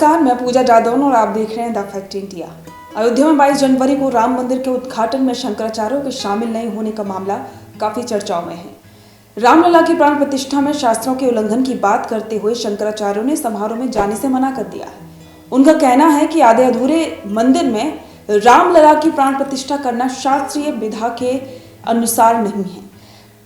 नमस्कार, मैं पूजा जादौन और आप देख रहे हैं द फैक्ट इंडिया। अयोध्या में 22 जनवरी को राम मंदिर के उद्घाटन में शंकराचार्यों के शामिल नहीं होने का मामला काफी चर्चाओं में है। रामलला की प्राण प्रतिष्ठा में शास्त्रों के उल्लंघन की बात करते हुए शंकराचार्यों ने समारोह में जाने से मना कर दिया है। उनका कहना है कि आधे अधूरे मंदिर में रामलला की प्राण प्रतिष्ठा करना शास्त्रीय विधा के अनुसार नहीं है।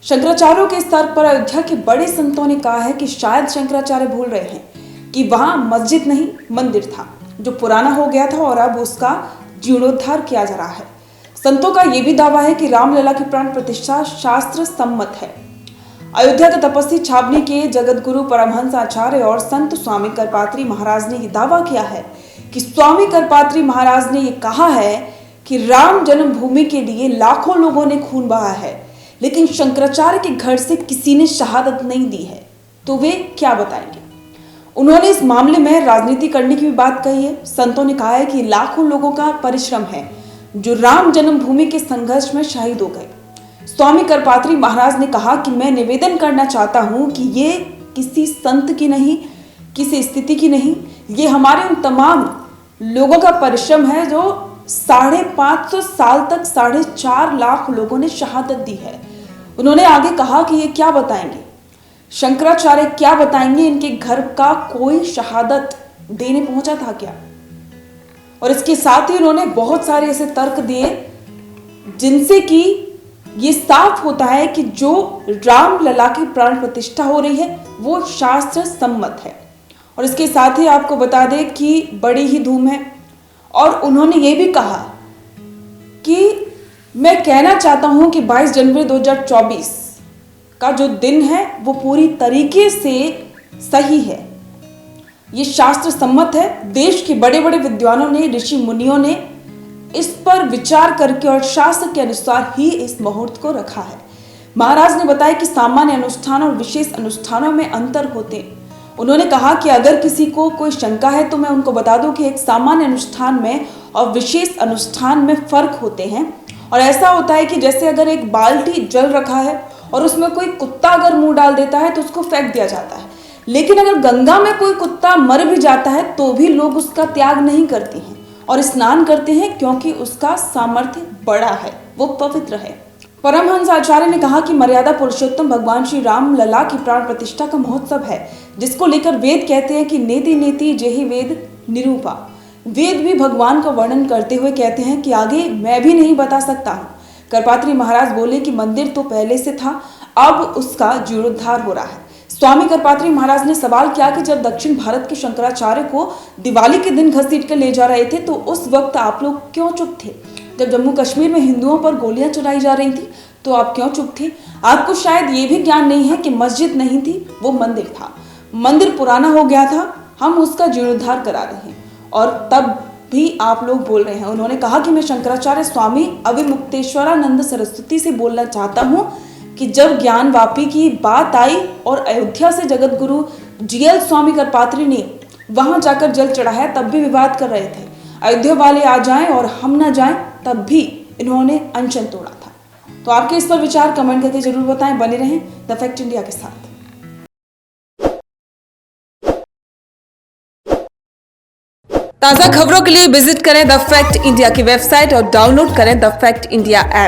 शंकराचार्यों के स्तर पर अयोध्या के बड़े संतों ने कहा है कि शायद शंकराचार्य भूल रहे हैं कि वहां मस्जिद नहीं मंदिर था, जो पुराना हो गया था और अब उसका जीर्णोद्धार किया जा रहा है। संतों का यह भी दावा है कि रामलला की प्राण प्रतिष्ठा शास्त्र सम्मत है। अयोध्या के तपस्वी छावनी के जगत गुरु परमहंस आचार्य और संत स्वामी करपात्री महाराज ने यह दावा किया है कि स्वामी करपात्री महाराज ने यह कहा है कि राम जन्मभूमि के लिए लाखों लोगों ने खून बहा है, लेकिन शंकराचार्य के घर से किसी ने शहादत नहीं दी है। तो वे क्या बताएंगे? उन्होंने इस मामले में राजनीति करने की भी बात कही है। संतों ने कहा है कि लाखों लोगों का परिश्रम है जो राम जन्मभूमि के संघर्ष में शहीद हो गए। स्वामी करपात्री महाराज ने कहा कि मैं निवेदन करना चाहता हूं कि ये किसी संत की नहीं, किसी स्थिति की नहीं, ये हमारे उन तमाम लोगों का परिश्रम है जो 550 साल तक 4.5 लाख लोगों ने शहादत दी है। उन्होंने आगे कहा कि ये क्या बताएंगे, शंकराचार्य क्या बताएंगे, इनके घर का कोई शहादत देने पहुंचा था क्या? और इसके साथ ही उन्होंने बहुत सारे ऐसे तर्क दिए जिनसे कि ये साफ होता है कि जो रामलला की प्राण प्रतिष्ठा हो रही है वो शास्त्र सम्मत है। और इसके साथ ही आपको बता दें कि बड़ी ही धूम है। और उन्होंने ये भी कहा कि मैं कहना चाहता हूं कि 22 जनवरी 2024 का जो दिन है वो पूरी तरीके से सही है, ये शास्त्र सम्मत है। देश के बड़े बड़े विद्वानों ने, ऋषि मुनियों ने इस पर विचार करके और शास्त्र के अनुसार ही इस मुहूर्त को रखा है। महाराज ने बताया कि सामान्य अनुष्ठान और विशेष अनुष्ठानों में अंतर होते हैं। उन्होंने कहा कि अगर किसी को कोई शंका है तो मैं उनको बता दूं कि एक सामान्य अनुष्ठान में और विशेष अनुष्ठान में फर्क होते हैं। और ऐसा होता है कि जैसे अगर एक बाल्टी जल रखा है और उसमें कोई कुत्ता अगर मुंह डाल देता है तो उसको फेंक दिया जाता है, लेकिन अगर गंगा में कोई कुत्ता मर भी जाता है तो भी लोग उसका त्याग नहीं करते हैं और स्नान करते हैं, क्योंकि उसका सामर्थ्य बड़ा है, वो पवित्र है। परमहंस आचार्य ने कहा कि मर्यादा पुरुषोत्तम भगवान श्री राम लला की प्राण प्रतिष्ठा का महोत्सव है, जिसको लेकर वेद कहते हैं कि नेति नेति जेहि वेद निरूपा। वेद भी भगवान का वर्णन करते हुए कहते हैं कि आगे मैं भी नहीं बता सकता हूँ। करपात्री महाराज बोले कि मंदिर तो पहले से था, अब उसका जीर्णोद्धार हो रहा है। स्वामी करपात्री महाराज ने सवाल किया कि जब दक्षिण भारत के शंकराचार्य को दिवाली के दिन घसीट कर ले जा रहे थे तो उस वक्त आप लोग क्यों चुप थे? जब जम्मू कश्मीर में हिंदुओं पर गोलियां चलाई जा रही थी तो आप क्यों चुप थे? आपको शायद ये भी ज्ञान नहीं है कि मस्जिद नहीं थी, वो मंदिर था। मंदिर पुराना हो गया था, हम उसका जीर्णोद्धार करा रहे हैं और तब भी आप लोग बोल रहे हैं। उन्होंने कहा कि मैं शंकराचार्य स्वामी अविमुक्तेश्वरानंद सरस्वती से बोलना चाहता हूं कि जब ज्ञान वापी की बात आई और अयोध्या से जगत गुरु जीएल स्वामी करपात्री ने वहां जाकर जल चढ़ाया, तब भी विवाद कर रहे थे। अयोध्या वाले आ जाएं और हम ना जाएं, तब भी इन्होंने अनशन तोड़ा था। तो आपके इस पर विचार कमेंट करके जरूर बताएं। बने रहें द फैक्ट इंडिया के साथ। ताज़ा खबरों के लिए विजिट करें द फैक्ट इंडिया की वेबसाइट और डाउनलोड करें द फैक्ट इंडिया ऐप।